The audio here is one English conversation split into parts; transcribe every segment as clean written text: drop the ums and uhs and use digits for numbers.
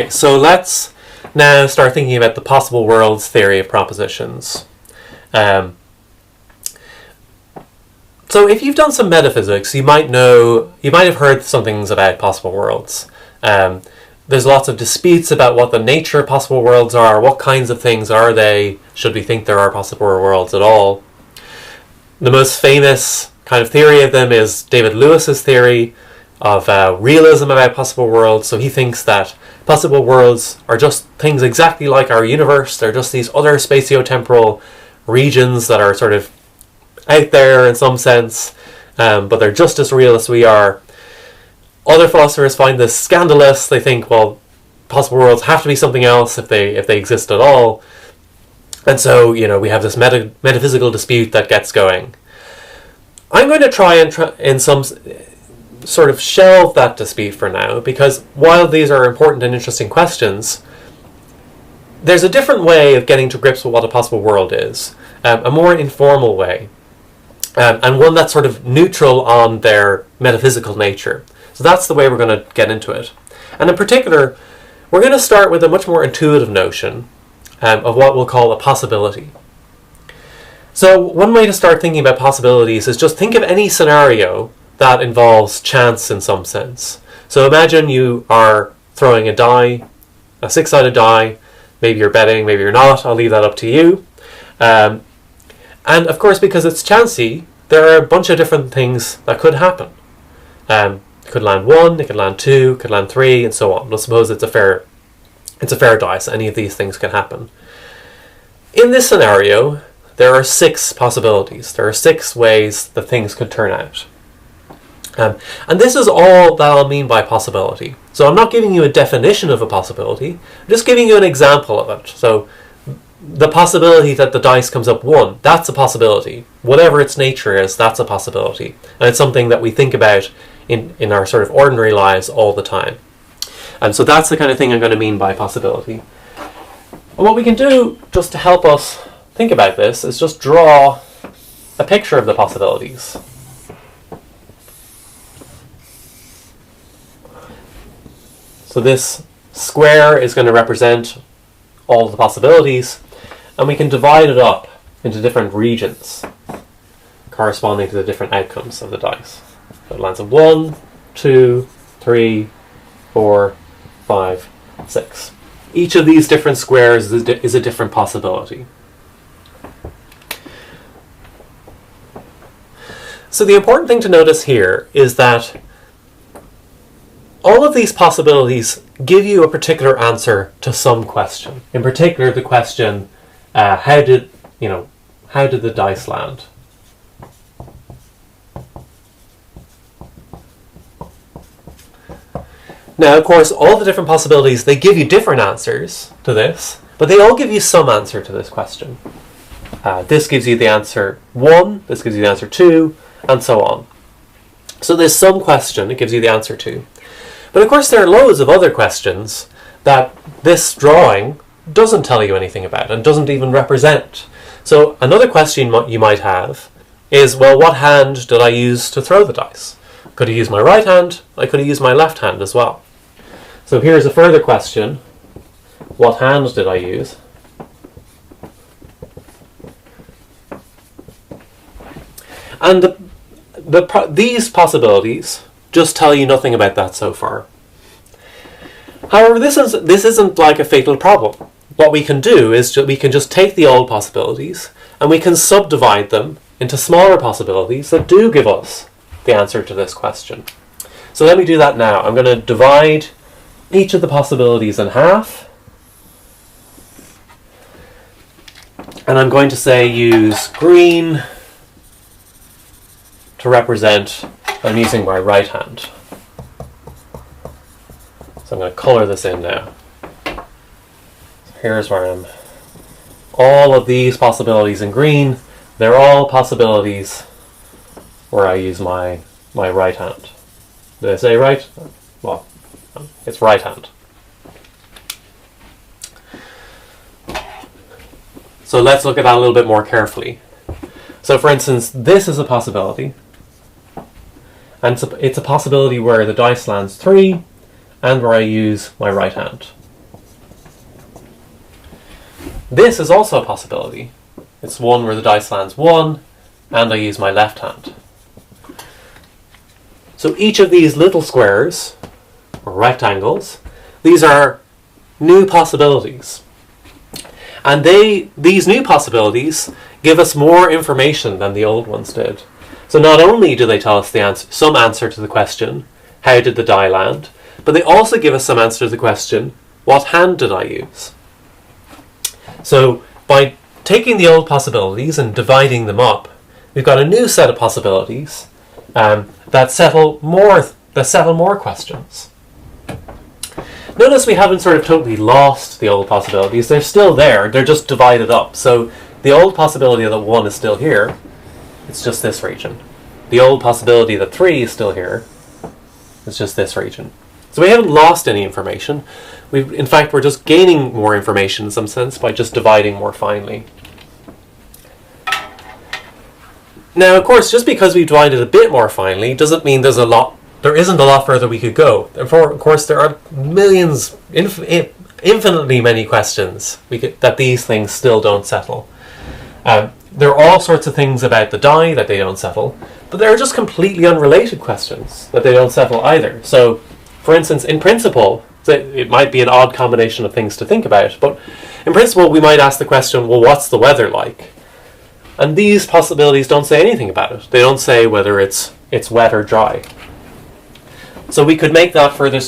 So let's now start thinking about the possible worlds theory of propositions. So if you've done some metaphysics, you might have heard some things about possible worlds. There's lots of disputes about what the nature of possible worlds are, what kinds of things are they, should we think there are possible worlds at all. The most famous kind of theory of them is David Lewis's theory of realism about possible worlds. So he thinks that possible worlds are just things exactly like our universe. They're just these other spatio-temporal regions that are sort of out there in some sense, but they're just as real as we are. Other philosophers find this scandalous. They think, well, possible worlds have to be something else if they exist at all. And so, we have this metaphysical dispute that gets going. I'm going to try in some sort of shelve that dispute for now, because while these are important and interesting questions, there's a different way of getting to grips with what a possible world is, a more informal way, and one that's sort of neutral on their metaphysical nature. So that's the way we're going to get into it. And in particular, we're going to start with a much more intuitive notion of what we'll call a possibility. So one way to start thinking about possibilities is just think of any scenario that involves chance in some sense. So imagine you are throwing a die, a six-sided die. Maybe you're betting, maybe you're not. I'll leave that up to you. And of course, because it's chancy, there are a bunch of different things that could happen. It could land 1, it could land 2, it could land 3, and so on. Let's suppose it's a fair die, so any of these things can happen. In this scenario, there are 6 possibilities. There are 6 ways that things could turn out. And this is all that I'll mean by possibility. So I'm not giving you a definition of a possibility, I'm just giving you an example of it. So the possibility that the dice comes up 1, that's a possibility. Whatever its nature is, that's a possibility. And it's something that we think about in our sort of ordinary lives all the time. And so that's the kind of thing I'm going to mean by possibility. And what we can do, just to help us think about this, is just draw a picture of the possibilities. So this square is going to represent all of the possibilities, and we can divide it up into different regions corresponding to the different outcomes of the dice. So it lands on 1, 2, 3, 4, 5, 6. Each of these different squares is a different possibility. So the important thing to notice here is that all of these possibilities give you a particular answer to some question. In particular, the question, how did the dice land? Now, of course, all the different possibilities, they give you different answers to this, but they all give you some answer to this question. This gives you the answer 1, this gives you the answer 2, and so on. So there's some question it gives you the answer to. But of course there are loads of other questions that this drawing doesn't tell you anything about and doesn't even represent. So another question you might have is, well, what hand did I use to throw the dice? Could I use my right hand? I could have used my left hand as well. So here's a further question. What hand did I use? And these possibilities just tell you nothing about that so far. However, this isn't like a fatal problem. What we can do is we can just take the old possibilities and we can subdivide them into smaller possibilities that do give us the answer to this question. So let me do that now. I'm going to divide each of the possibilities in half. And I'm going to say use green to represent, I'm using my right hand. So I'm going to color this in now. So here's where I'm. All of these possibilities in green, they're all possibilities where I use my right hand. Did I say right? Well, it's right hand. So let's look at that a little bit more carefully. So for instance, this is a possibility. And it's a possibility where the dice lands 3 and where I use my right hand. This is also a possibility. It's one where the dice lands 1, and I use my left hand. So each of these little squares, or rectangles, these are new possibilities. And these new possibilities give us more information than the old ones did. So not only do they tell us some answer to the question, how did the die land, but they also give us some answer to the question, what hand did I use? So by taking the old possibilities and dividing them up, we've got a new set of possibilities that settle more questions. Notice we haven't sort of totally lost the old possibilities. They're still there. They're just divided up. So the old possibility that 1 is still here. It's just this region. The old possibility that 3 is still here. It's just this region. So we haven't lost any information. In fact, we're just gaining more information in some sense by just dividing more finely. Now, of course, just because we've divided a bit more finely doesn't mean there isn't a lot further we could go. Therefore, of course, there are millions, infinitely many questions that these things still don't settle. There are all sorts of things about the die that they don't settle, but there are just completely unrelated questions that they don't settle either. So, for instance, in principle, it might be an odd combination of things to think about, but in principle, we might ask the question, well, what's the weather like? And these possibilities don't say anything about it. They don't say whether it's wet or dry. So we could make that further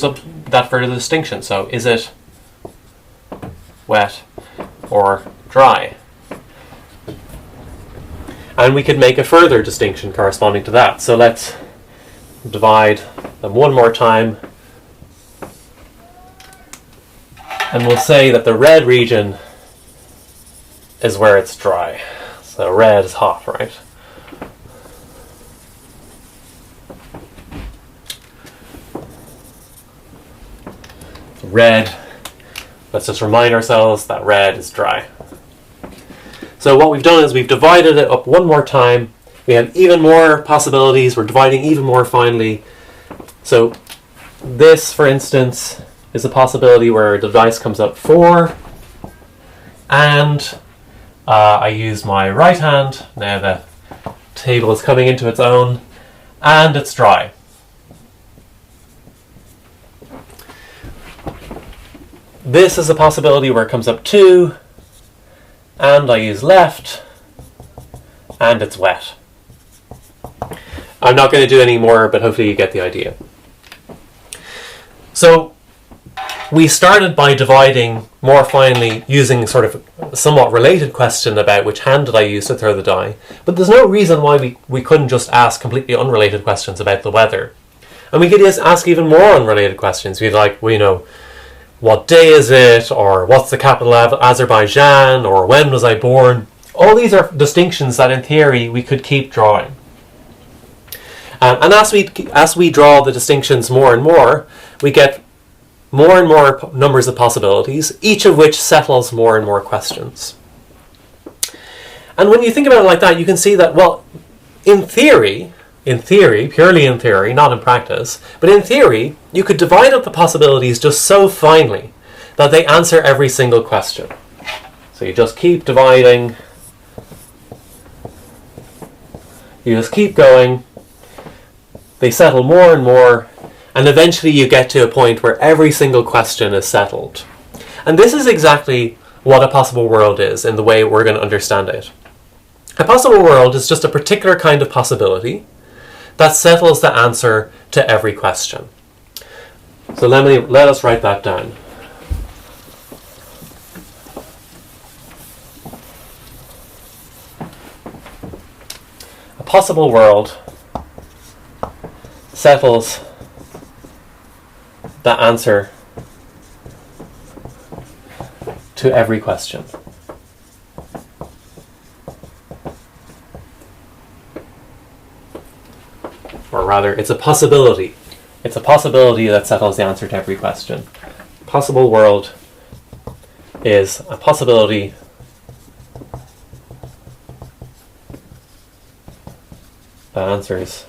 distinction. So is it wet or dry? And we could make a further distinction corresponding to that. So let's divide them one more time. And we'll say that the red region is where it's dry. So red is hot, right? Red, let's just remind ourselves that red is dry. So what we've done is we've divided it up one more time. We have even more possibilities. We're dividing even more finely. So this, for instance, is a possibility where the dice comes up 4, and I use my right hand. Now the table is coming into its own, and it's dry. This is a possibility where it comes up 2, and I use left, and it's wet. I'm not going to do any more, but hopefully you get the idea. So we started by dividing more finely using sort of a somewhat related question about which hand did I use to throw the die, but there's no reason why we couldn't just ask completely unrelated questions about the weather. And we could just ask even more unrelated questions. We'd like, what day is it, or what's the capital of Azerbaijan, or when was I born? All these are distinctions that in theory we could keep drawing. And as we draw the distinctions more and more, we get more and more numbers of possibilities, each of which settles more and more questions. And when you think about it like that, you can see that, well, in theory, purely in theory, not in practice, but in theory, you could divide up the possibilities just so finely that they answer every single question. So you just keep dividing, you just keep going, they settle more and more, and eventually you get to a point where every single question is settled. And this is exactly what a possible world is in the way we're going to understand it. A possible world is just a particular kind of possibility that settles the answer to every question. So let us write that down. A possible world settles the answer to every question. Or rather, it's a possibility. It's a possibility that settles the answer to every question. Possible world is a possibility that answers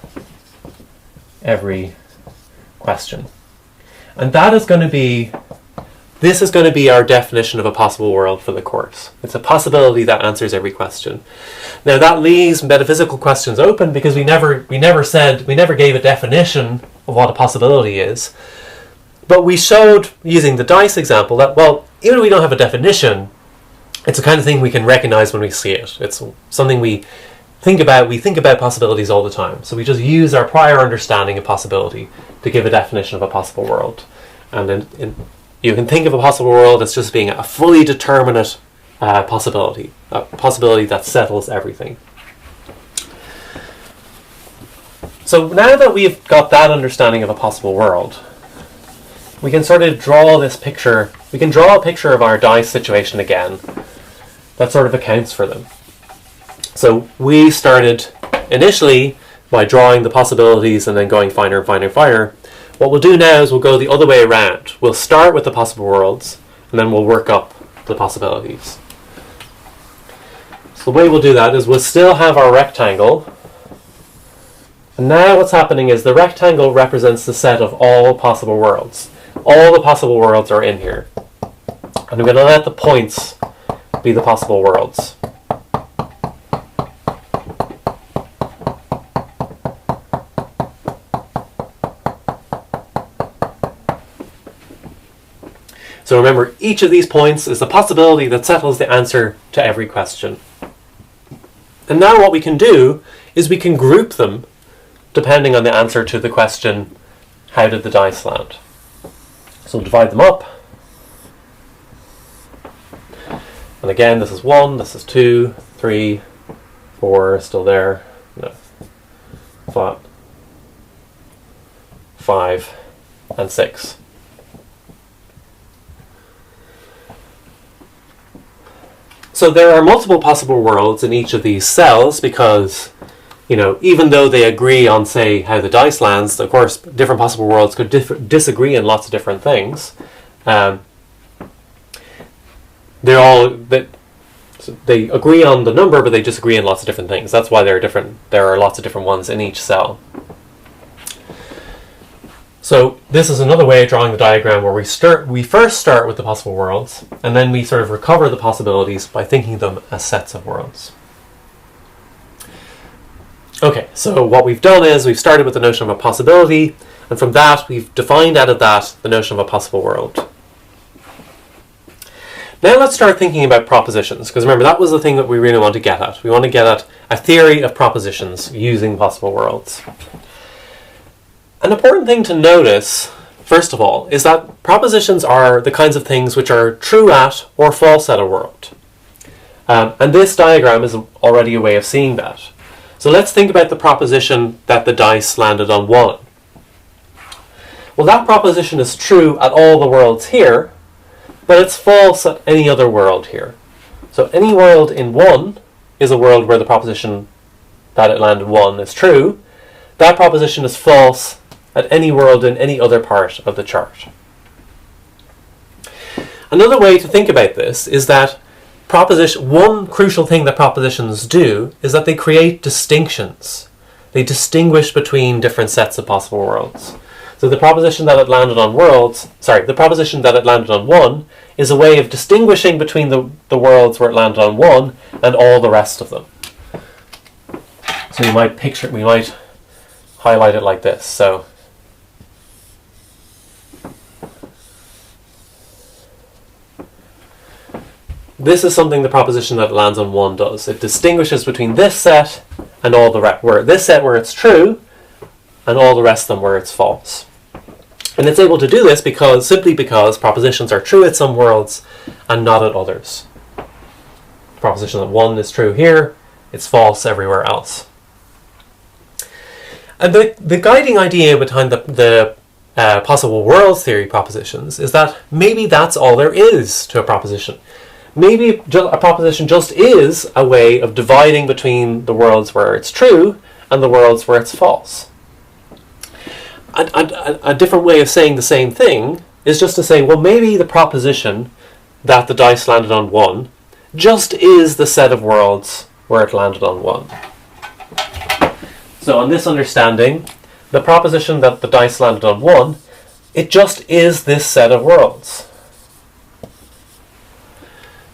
every question. And that is going to be This is going to be our definition of a possible world for the course. It's a possibility that answers every question. Now that leaves metaphysical questions open because we never gave a definition of what a possibility is. But we showed, using the dice example, that, well, even if we don't have a definition, it's the kind of thing we can recognize when we see it. It's something we think about. We think about possibilities all the time. So we just use our prior understanding of possibility to give a definition of a possible world. And then you can think of a possible world as just being a fully determinate possibility, a possibility that settles everything. So now that we've got that understanding of a possible world, we can sort of draw this picture. We can draw a picture of our dice situation again that sort of accounts for them. So we started initially by drawing the possibilities and then going finer and finer and finer. What we'll do now is we'll go the other way around. We'll start with the possible worlds and then we'll work up the possibilities. So the way we'll do that is we'll still have our rectangle. And now what's happening is the rectangle represents the set of all possible worlds. All the possible worlds are in here. And I'm going to let the points be the possible worlds. So remember, each of these points is the possibility that settles the answer to every question. And now what we can do is we can group them depending on the answer to the question, how did the dice land? So we'll divide them up. And again, this is 1, this is 2, 3, 4, still there. No. 5, and 6. So there are multiple possible worlds in each of these cells because, even though they agree on, say, how the dice lands, of course, different possible worlds could disagree in lots of different things. They agree on the number, but they disagree in lots of different things. That's why there are lots of different ones in each cell. So this is another way of drawing the diagram where we first start with the possible worlds, and then we sort of recover the possibilities by thinking them as sets of worlds. Okay, so what we've done is we've started with the notion of a possibility, and from that we've defined out of that the notion of a possible world. Now let's start thinking about propositions, because remember that was the thing that we really want to get at. We want to get at a theory of propositions using possible worlds. An important thing to notice, first of all, is that propositions are the kinds of things which are true at or false at a world. And this diagram is already a way of seeing that. So let's think about the proposition that the dice landed on 1. Well, that proposition is true at all the worlds here, but it's false at any other world here. So any world in 1 is a world where the proposition that it landed 1 is true. That proposition is false at any world in any other part of the chart. Another way to think about this is that one crucial thing that propositions do is that they create distinctions. They distinguish between different sets of possible worlds. So the proposition that it landed on 1 is a way of distinguishing between the worlds where it landed on 1 and all the rest of them. So we might highlight it like this. So this is something the proposition that lands on 1 does. It distinguishes between this set and all the rest, this set where it's true and all the rest of them where it's false. And it's able to do this simply because propositions are true at some worlds and not at others. The proposition that 1 is true here, it's false everywhere else. And the guiding idea behind the possible worlds theory propositions is that maybe that's all there is to a proposition. Maybe a proposition just is a way of dividing between the worlds where it's true and the worlds where it's false. A different way of saying the same thing is just to say, well, maybe the proposition that the dice landed on 1 just is the set of worlds where it landed on 1. So on this understanding, the proposition that the dice landed on 1, it just is this set of worlds.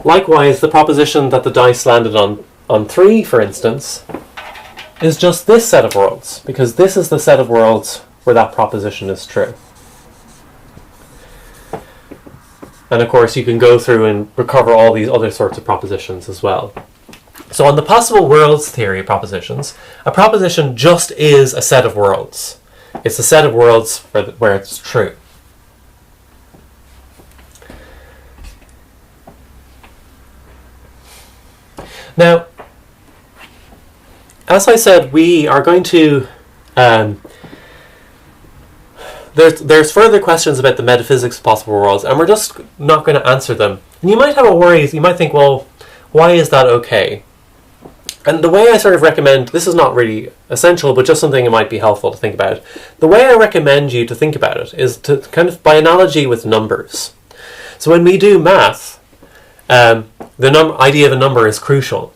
Likewise, the proposition that the dice landed on 3, for instance, is just this set of worlds, because this is the set of worlds where that proposition is true. And of course, you can go through and recover all these other sorts of propositions as well. So on the possible worlds theory of propositions, a proposition just is a set of worlds. It's a set of worlds where it's true. Now, as I said, we are going to... There's further questions about the metaphysics of possible worlds, and we're just not going to answer them. And you might have a worry, you might think, well, why is that okay? And the way I sort of recommend, this is not really essential, but just something that might be helpful to think about. The way I recommend you to think about it is to kind of, by analogy with numbers. So when we do math, the idea of a number is crucial.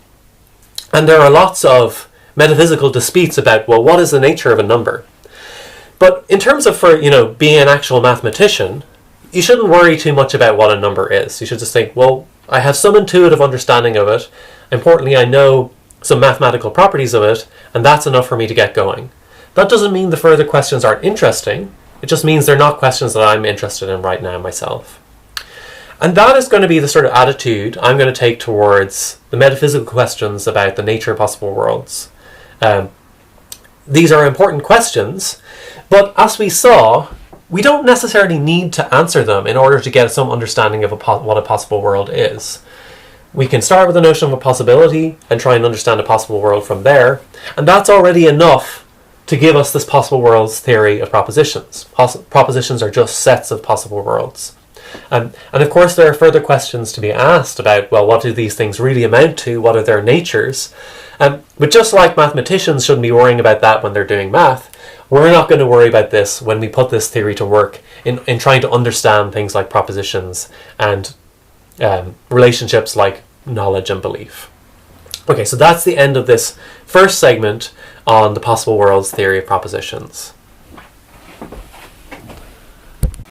And there are lots of metaphysical disputes about, well, what is the nature of a number? But in terms of, being an actual mathematician, you shouldn't worry too much about what a number is. You should just think, well, I have some intuitive understanding of it. Importantly, I know some mathematical properties of it, and that's enough for me to get going. That doesn't mean the further questions aren't interesting. It just means they're not questions that I'm interested in right now myself. And that is going to be the sort of attitude I'm going to take towards the metaphysical questions about the nature of possible worlds. These are important questions, but as we saw, we don't necessarily need to answer them in order to get some understanding of what a possible world is. We can start with the notion of a possibility and try and understand a possible world from there, and that's already enough to give us this possible worlds theory of propositions. Propositions are just sets of possible worlds. And of course there are further questions to be asked about, well, what do these things really amount to? What are their natures? But just like mathematicians shouldn't be worrying about that when they're doing math, we're not going to worry about this when we put this theory to work in trying to understand things like propositions and relationships like knowledge and belief. Okay, so that's the end of this first segment on the possible worlds theory of propositions.